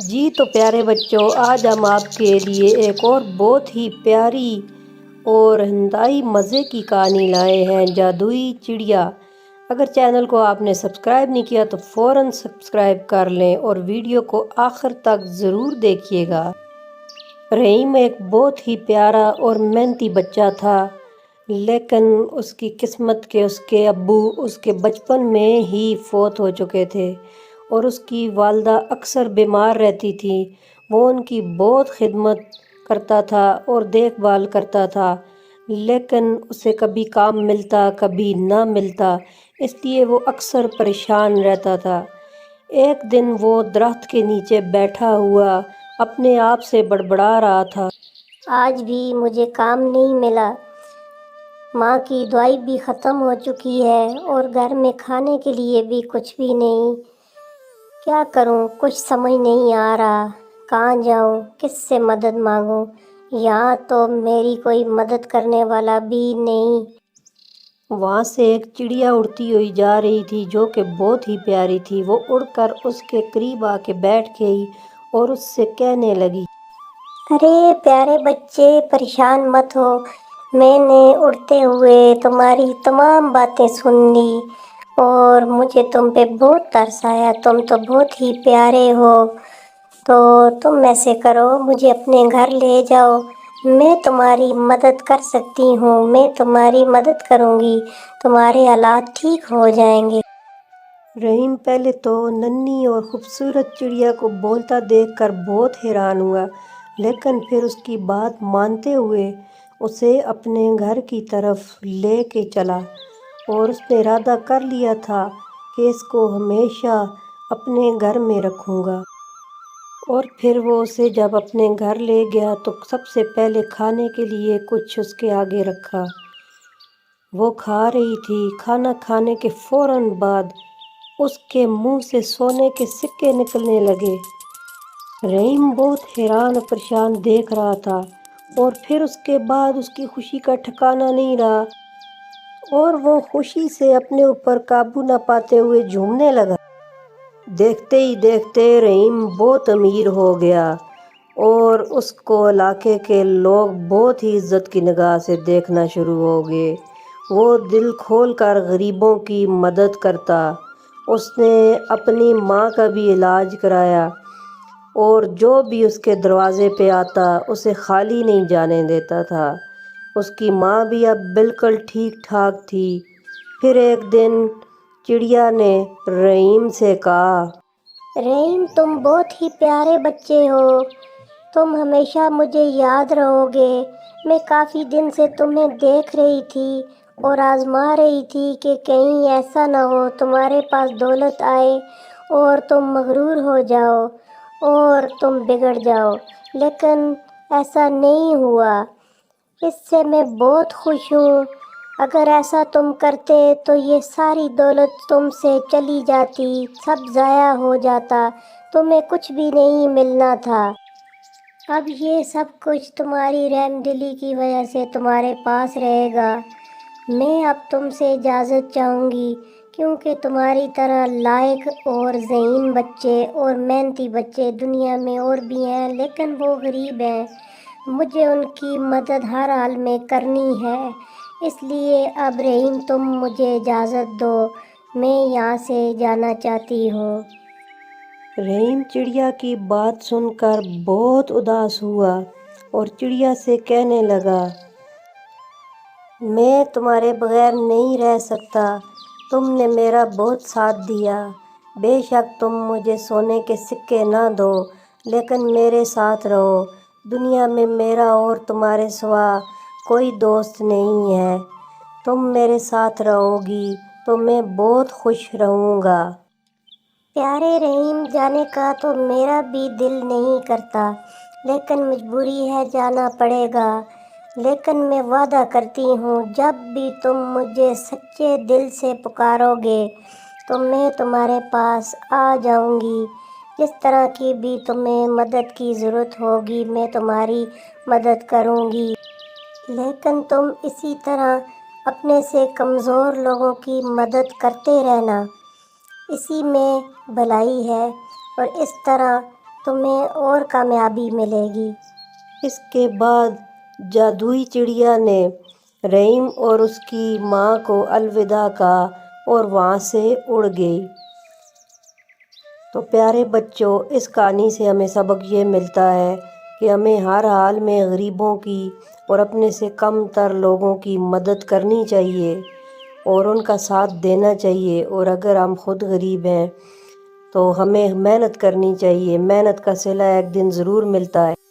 جی تو پیارے بچوں، آج ہم آپ کے لیے ایک اور بہت ہی پیاری اور انتہائی مزے کی کہانی لائے ہیں، جادوئی چڑیا۔ اگر چینل کو آپ نے سبسکرائب نہیں کیا تو فوراً سبسکرائب کر لیں اور ویڈیو کو آخر تک ضرور دیکھیے گا۔ رحیم ایک بہت ہی پیارا اور محنتی بچہ تھا، لیکن اس کی قسمت کے اس کے ابو اس کے بچپن میں ہی فوت ہو چکے تھے اور اس کی والدہ اکثر بیمار رہتی تھی۔ وہ ان کی بہت خدمت کرتا تھا اور دیکھ بھال کرتا تھا، لیکن اسے کبھی کام ملتا کبھی نہ ملتا، اس لیے وہ اکثر پریشان رہتا تھا۔ ایک دن وہ درخت کے نیچے بیٹھا ہوا اپنے آپ سے بڑبڑا رہا تھا۔ آج بھی مجھے کام نہیں ملا، ماں کی دوائی بھی ختم ہو چکی ہے اور گھر میں کھانے کے لیے بھی کچھ بھی نہیں۔ کیا کروں، کچھ سمجھ نہیں آ رہا، کہاں جاؤں، کس سے مدد مانگوں؟ یہاں تو میری کوئی مدد کرنے والا بھی نہیں۔ وہاں سے ایک چڑیا اڑتی ہوئی جا رہی تھی جو کہ بہت ہی پیاری تھی۔ وہ اڑ کر اس کے قریب آ کے بیٹھ گئی اور اس سے کہنے لگی، ارے پیارے بچے، پریشان مت ہو، میں نے اڑتے ہوئے تمہاری تمام باتیں سن لی اور مجھے تم پہ بہت ترس آیا۔ تم تو بہت ہی پیارے ہو، تو تم ایسے کرو، مجھے اپنے گھر لے جاؤ، میں تمہاری مدد کر سکتی ہوں، میں تمہاری مدد کروں گی، تمہارے حالات ٹھیک ہو جائیں گے۔ رحیم پہلے تو ننھی اور خوبصورت چڑیا کو بولتا دیکھ کر بہت حیران ہوا، لیکن پھر اس کی بات مانتے ہوئے اسے اپنے گھر کی طرف لے کے چلا اور اس نے ارادہ کر لیا تھا کہ اس کو ہمیشہ اپنے گھر میں رکھوں گا۔ اور پھر وہ اسے جب اپنے گھر لے گیا تو سب سے پہلے کھانے کے لیے کچھ اس کے آگے رکھا۔ وہ کھا رہی تھی۔ کھانا کھانے کے فوراً بعد اس کے منہ سے سونے کے سکے نکلنے لگے۔ رحیم بہت حیران اور پریشان دیکھ رہا تھا اور پھر اس کے بعد اس کی خوشی کا ٹھکانہ نہیں رہا اور وہ خوشی سے اپنے اوپر قابو نہ پاتے ہوئے جھومنے لگا۔ دیکھتے ہی دیکھتے رحیم بہت امیر ہو گیا اور اس کو علاقے کے لوگ بہت ہی عزت کی نگاہ سے دیکھنا شروع ہو گئے۔ وہ دل کھول کر غریبوں کی مدد کرتا، اس نے اپنی ماں کا بھی علاج کرایا اور جو بھی اس کے دروازے پہ آتا اسے خالی نہیں جانے دیتا تھا۔ اس کی ماں بھی اب بالکل ٹھیک ٹھاک تھی۔ پھر ایک دن چڑیا نے رحیم سے کہا، رحیم، تم بہت ہی پیارے بچے ہو، تم ہمیشہ مجھے یاد رہو گے۔ میں کافی دن سے تمہیں دیکھ رہی تھی اور آزما رہی تھی کہ کہیں ایسا نہ ہو تمہارے پاس دولت آئے اور تم مغرور ہو جاؤ اور تم بگڑ جاؤ، لیکن ایسا نہیں ہوا۔ اس سے میں بہت خوش ہوں۔ اگر ایسا تم کرتے تو یہ ساری دولت تم سے چلی جاتی، سب ضائع ہو جاتا، تمہیں کچھ بھی نہیں ملنا تھا۔ اب یہ سب کچھ تمہاری رحم دلی کی وجہ سے تمہارے پاس رہے گا۔ میں اب تم سے اجازت چاہوں گی، کیونکہ تمہاری طرح لائق اور ذہین بچے اور محنتی بچے دنیا میں اور بھی ہیں، لیکن وہ غریب ہیں۔ مجھے ان کی مدد ہر حال میں کرنی ہے، اس لیے اب رحیم تم مجھے اجازت دو، میں یہاں سے جانا چاہتی ہوں۔ رحیم چڑیا کی بات سن کر بہت اداس ہوا اور چڑیا سے کہنے لگا، میں تمہارے بغیر نہیں رہ سکتا، تم نے میرا بہت ساتھ دیا، بے شک تم مجھے سونے کے سکے نہ دو، لیکن میرے ساتھ رہو۔ دنیا میں میرا اور تمہارے سوا کوئی دوست نہیں ہے، تم میرے ساتھ رہو گی تو میں بہت خوش رہوں گا۔ پیارے رحیم، جانے کا تو میرا بھی دل نہیں کرتا، لیکن مجبوری ہے، جانا پڑے گا۔ لیکن میں وعدہ کرتی ہوں، جب بھی تم مجھے سچے دل سے پکارو گے تو میں تمہارے پاس آ جاؤں گی۔ جس طرح کی بھی تمہیں مدد کی ضرورت ہوگی میں تمہاری مدد کروں گی، لیکن تم اسی طرح اپنے سے کمزور لوگوں کی مدد کرتے رہنا، اسی میں بھلائی ہے، اور اس طرح تمہیں اور کامیابی ملے گی۔ اس کے بعد جادوئی چڑیا نے رحیم اور اس کی ماں کو الوداع کہا اور وہاں سے اڑ گئی۔ تو پیارے بچوں، اس کہانی سے ہمیں سبق یہ ملتا ہے کہ ہمیں ہر حال میں غریبوں کی اور اپنے سے کم تر لوگوں کی مدد کرنی چاہیے اور ان کا ساتھ دینا چاہیے، اور اگر ہم خود غریب ہیں تو ہمیں محنت کرنی چاہیے، محنت کا صلہ ایک دن ضرور ملتا ہے۔